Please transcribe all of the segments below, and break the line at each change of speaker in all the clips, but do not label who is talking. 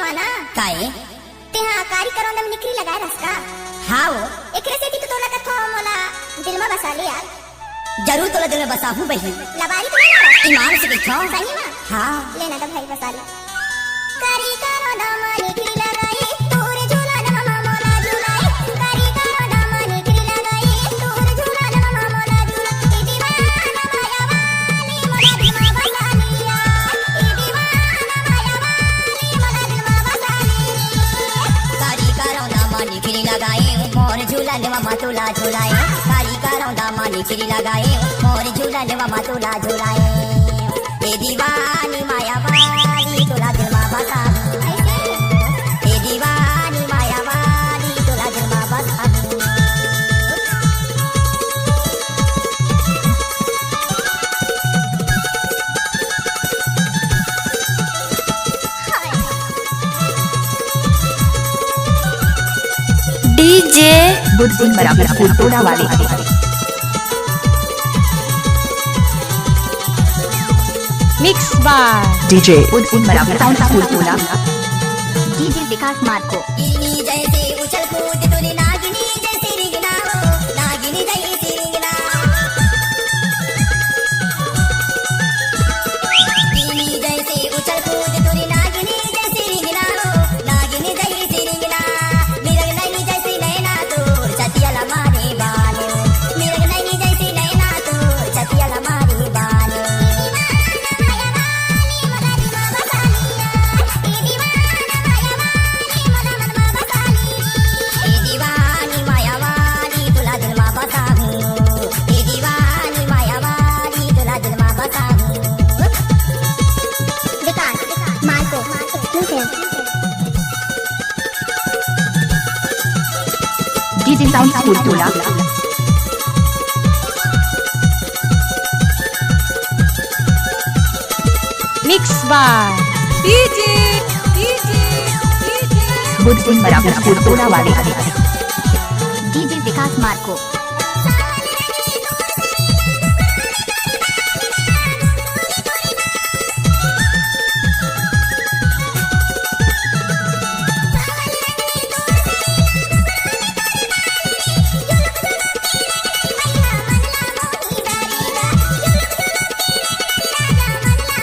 वा ना
काय
ते हा कारी करून दम निकरी लगाय रस्ता
हाओ
एकरे से तो तोला कथो मोला दिल में बसा ले यार
जरूर तोला दिल में बसाहू बही
लबारी तो ना
ईमान से कहो
सही में
हाँ
लेना तो भाई बसा ले कारी करो दम निकरी लगाई तोरे झूला दम मोला झूलाई कारी करो दम निकरी लगाई तोरे झूला दम मोला झूला ई दीवाना माया वाली मोला दिल में बसा लिया ई दीवाना माया वाली मोला दिल में बसा लिया
कारी करो दामा निकरी लगाए मोर झूला लेवा मातुला झूलाए कारी करो दामा निकरी लगाए मोर झूला लेवा मातुला झूलाए ए दीवानी माया वाली तोला दिल में बसा ए दीवानी माया वाली तोला दिल में बसा
डीजे बुद्धिन बराबर फुटोड़ा वाले मिक्स बार डीजे बुद्धिन बराबर साउंड फुटोड़ा
डीजे विकास मार्को
गिनी जैसे उछल कूद तूने नागिनी जैसे रिंगना हो नागिनी जैसी रिंगना गिनी जैसे उछल कूद तूने नागिनी जैसी रिंगना हो नागिनी जैसी रिंगना मिरग नैनी जैसी नैना तोर छतिया मारे बालो मिरग नैनी जैसी नैना तोर छतिया मारे बालो दीवानी माया वाली तुला दिल में बसा हूँ ए दीवानी माया वाली तुला दिल में बसा हूँ
विकास मार्को एक्सक्लूसिव
डीजे साउंड फुटोड़ा मिक्स बार डीजे बुद्धिन बराबर फुटोड़ा वाले
डीजे विकास मार्को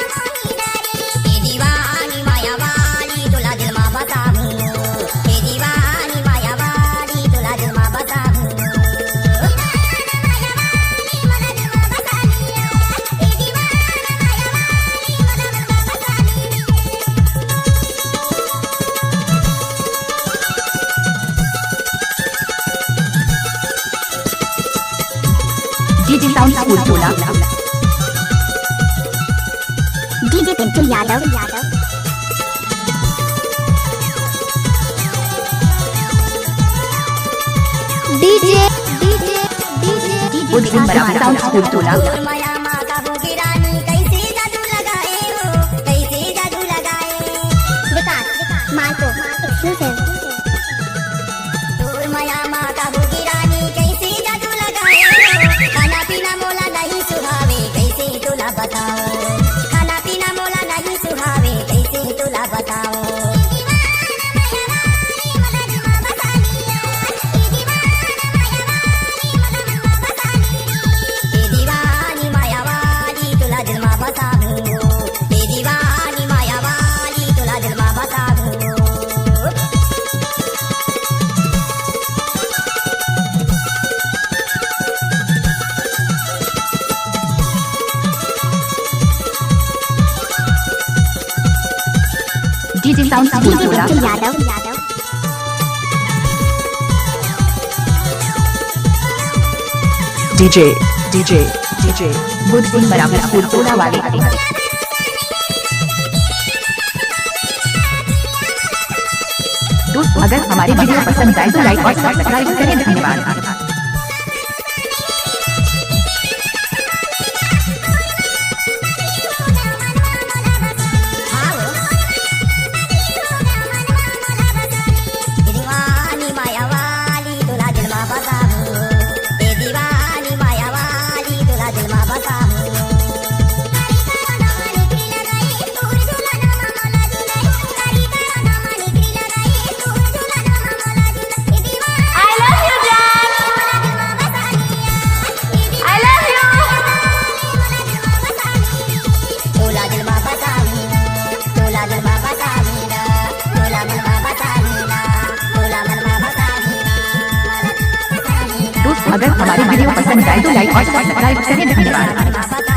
ए दीवानी माया वाली तुला दिल में बसा हूँ ए दीवानी माया वाली तुला दिल में बसा हूँ
डीजे साउंड फुटोड़ा
डीजे पिंटू यादव डीजे
बुद्धिन बराबर साउंड फुटोड़ा
माया माता भोगी रानी कैसे जादू लगाए हो कैसे जादू लगाए
विकास मार्को एक्सक्लूसिव
दूर माया माता भोगी रानी कैसे जादू लगाए हो खाना पीना मोला नहीं सुहावे कैसे तुला बताओ खाना पीना मोला नहीं सुहावे कैसे तुला बताओ ए दीवानी माया वाली तुला दिल में बसा हूँ ए दीवानी माया वाली तुला दिल में बसा हूँ
डीजे साउंड
डीजे
फुटोड़ा
पिंटू यादव
डीजे बुद्धिन बराबर फुटोड़ा वाले दोस्तों अगर हमारी वीडियो पसंद आए तो लाइक और सब्सक्राइब करें। धन्यवाद।
दीवानी माया वाली तुला दिल में बसा हूँ ए दीवानी माया वाली तुला दिल में बसा हूँ कारी करो दामा निकरी लगाई तोर झूला दामा मोला झूलाई कारी करो दामा
अगर हमारे वीडियो पसंद आए तो लाइक और सब्सक्राइब करें। धन्यवाद।